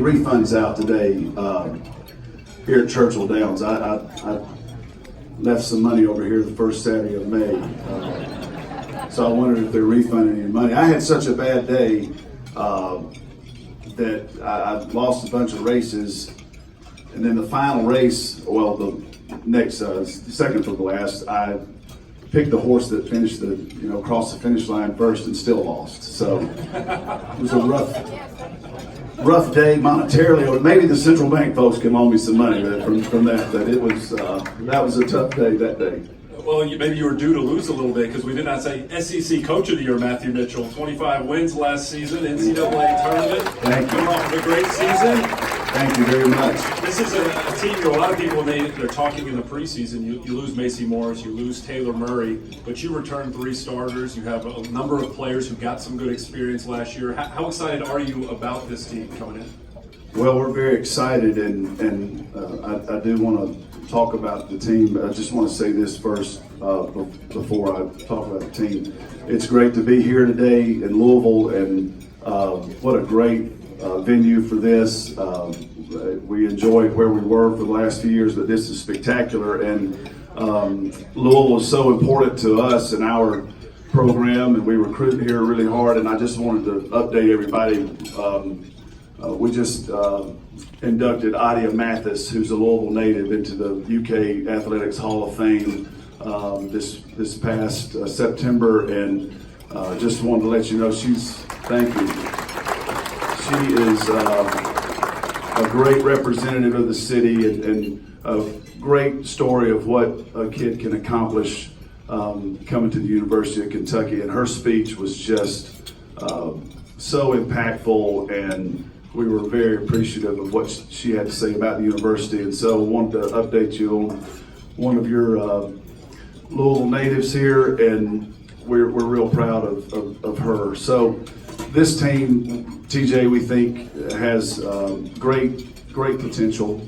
refunds out today here at Churchill Downs. I left some money over here the first Saturday of May, so I wondered if they're refunding any money. I had such a bad day that I lost a bunch of races, and then the final race, well, the next second from the last, I picked the horse that finished crossed the finish line first and still lost. So it was a rough day monetarily, or maybe the central bank folks can loan me some money from that. But it was that was a tough day that day. Well, maybe you were due to lose a little bit because we did not say SEC Coach of the Year, Matthew Mitchell. 25 wins last season, NCAA tournament. Thank you. Coming off of a great season. Thank you very much. This is a team, a lot of people, they're talking in the preseason, you lose Macy Morris, you lose Taylor Murray, but you return 3 starters. You have a number of players who got some good experience last year. How excited are you about this team coming in? Well, we're very excited, and I do want to talk about the team, but I just want to say this first before I talk about the team. It's great to be here today in Louisville, and what a great venue for this. We enjoyed where we were for the last few years, but this is spectacular, and Louisville is so important to us and our program, and we recruit here really hard, and I just wanted to update everybody. We just inducted Adia Mathis, who's a Louisville native, into the UK Athletics Hall of Fame this past September, and just wanted to let you know thank you. She is a great representative of the city, and a great story of what a kid can accomplish coming to the University of Kentucky. And her speech was just so impactful, and we were very appreciative of what she had to say about the university. And so I wanted to update you on one of your Louisville natives here, and we're real proud of her. So this team, TJ, we think has great potential.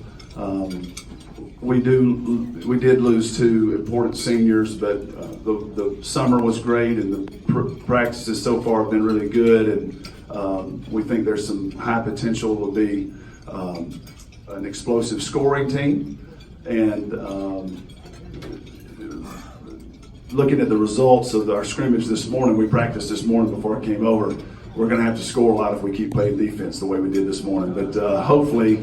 We did lose 2 important seniors, but the summer was great, and the practices so far have been really good, and we think there's some high potential to be an explosive scoring team. And looking at the results of our scrimmage this morning, we practiced this morning before I came over. We're going to have to score a lot if we keep playing defense the way we did this morning. But hopefully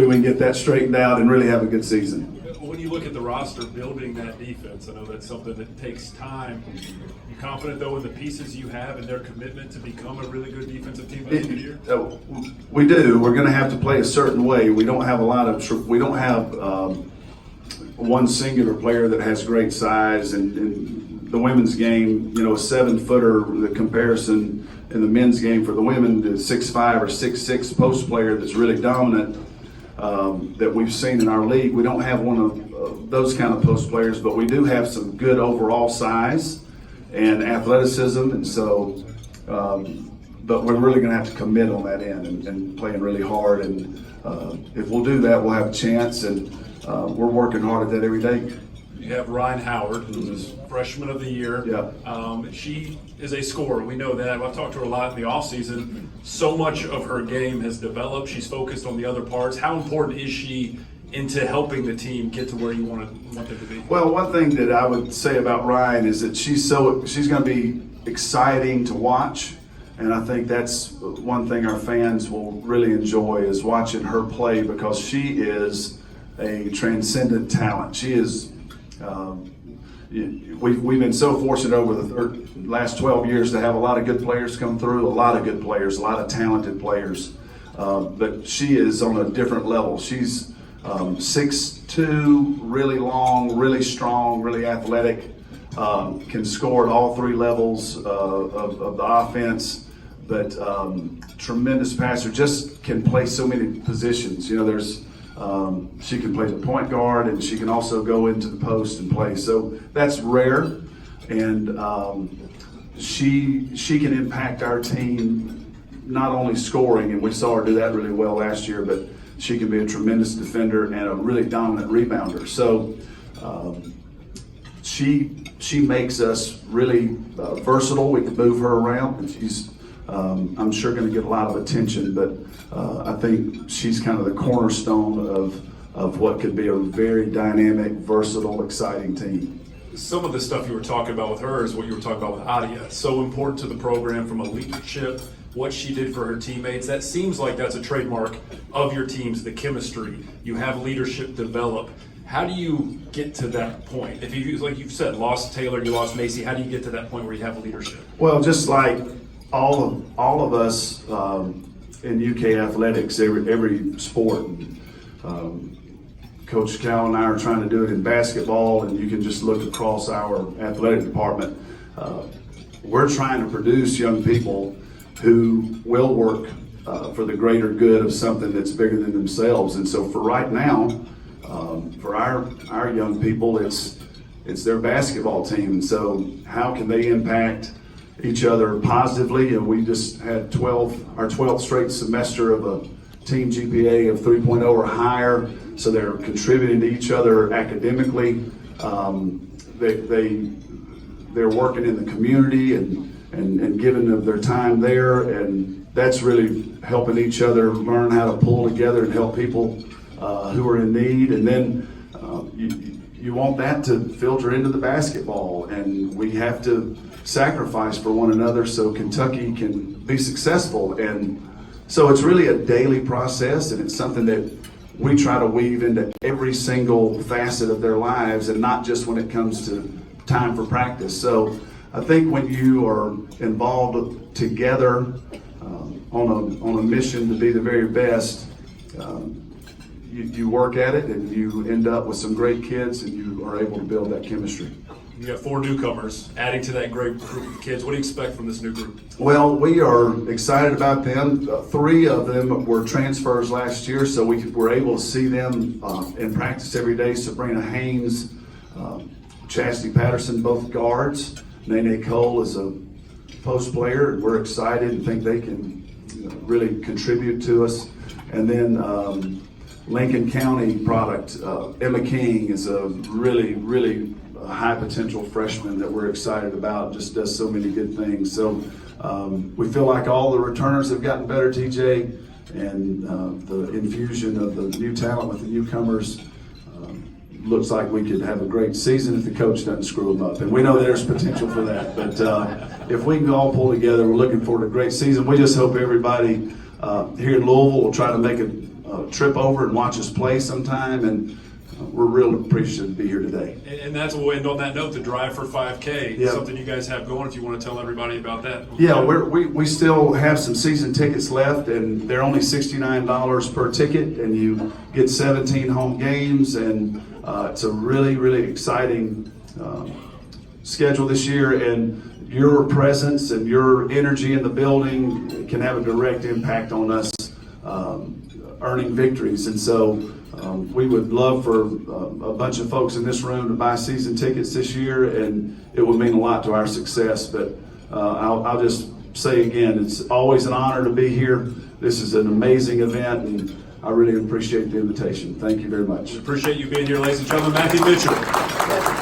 we can get that straightened out and really have a good season. When you look at the roster, building that defense, I know that's something that takes time. You confident, though, in the pieces you have and their commitment to become a really good defensive team by the end of the year? We do. We're going to have to play a certain way. We don't have one singular player that has great size, and the women's game, a 7-footer, the comparison in the men's game for the women, the 6'5" or 6'6" post player that's really dominant that we've seen in our league. We don't have one of those kind of post players, but we do have some good overall size and athleticism, and so but we're really going to have to commit on that end and playing really hard, and if we'll do that, we'll have a chance, and we're working hard at that every day. You have Ryan Howard, who was freshman of the year. Yeah. She is a scorer. We know that. I've talked to her a lot in the offseason. So much of her game has developed. She's focused on the other parts. How important is she into helping the team get to where you want them to be? Well, one thing that I would say about Ryan is that she's going to be exciting to watch, and I think that's one thing our fans will really enjoy is watching her play, because she is a transcendent talent. She is. We've been so fortunate over the last 12 years to have a lot of good players come through, a lot of good players, a lot of talented players. But she is on a different level. She's 6'2", really long, really strong, really athletic, can score at all 3 levels of the offense, but tremendous passer, just can play so many positions. She can play the point guard, and she can also go into the post and play. So that's rare, and she can impact our team, not only scoring, and we saw her do that really well last year, but she can be a tremendous defender and a really dominant rebounder. So she makes us really versatile. We can move her around, and she's I'm sure going to get a lot of attention, but I think she's kind of the cornerstone of what could be a very dynamic, versatile, exciting team. Some of the stuff you were talking about with her is what you were talking about with Adia. So important to the program from a leadership, what she did for her teammates. That seems like that's a trademark of your teams, the chemistry. You have leadership develop. How do you get to that point? If you, like you've said, lost Taylor, you lost Macy, how do you get to that point where you have leadership? Well, just like all of us in UK athletics, every sport. Coach Cal and I are trying to do it in basketball, and you can just look across our athletic department. We're trying to produce young people who will work for the greater good of something that's bigger than themselves. And so for right now, for our young people, it's their basketball team. And so how can they impact each other positively? And we just had our 12th straight semester of a team GPA of 3.0 or higher, so they're contributing to each other academically. They're working in the community and giving of their time there, and that's really helping each other learn how to pull together and help people who are in need. And then you want that to filter into the basketball, and we have to sacrifice for one another so Kentucky can be successful. And so it's really a daily process, and it's something that we try to weave into every single facet of their lives, and not just when it comes to time for practice. So I think when you are involved together on a mission to be the very best, you work at it and you end up with some great kids, and you are able to build that chemistry. You got 4 newcomers adding to that great group of kids. What do you expect from this new group? Well, we are excited about them. 3 of them were transfers last year, so we were able to see them in practice every day. Sabrina Haynes, Chastity Patterson, both guards. Nene Cole is a post player, and we're excited and think they can really contribute to us. And then Lincoln County product, Emma King is a really high potential freshman that we're excited about, just does so many good things. So we feel like all the returners have gotten better, TJ, and the infusion of the new talent with the newcomers looks like we could have a great season if the coach doesn't screw them up. And we know there's potential for that. But if we can all pull together, we're looking forward to a great season. We just hope everybody here in Louisville will try to make a trip over and watch us play sometime. And we're real appreciative to be here today. And that's what we'll end on that note, the Drive for 5K. Yeah. Something you guys have going, if you want to tell everybody about that. Yeah, we still have some season tickets left, and they're only $69 per ticket, and you get 17 home games, and it's a really exciting schedule this year, and your presence and your energy in the building can have a direct impact on us earning victories. And so we would love for a bunch of folks in this room to buy season tickets this year, and it would mean a lot to our success. But I'll just say again, it's always an honor to be here. This is an amazing event, and I really appreciate the invitation. Thank you very much. We appreciate you being here, ladies and gentlemen. Matthew Mitchell.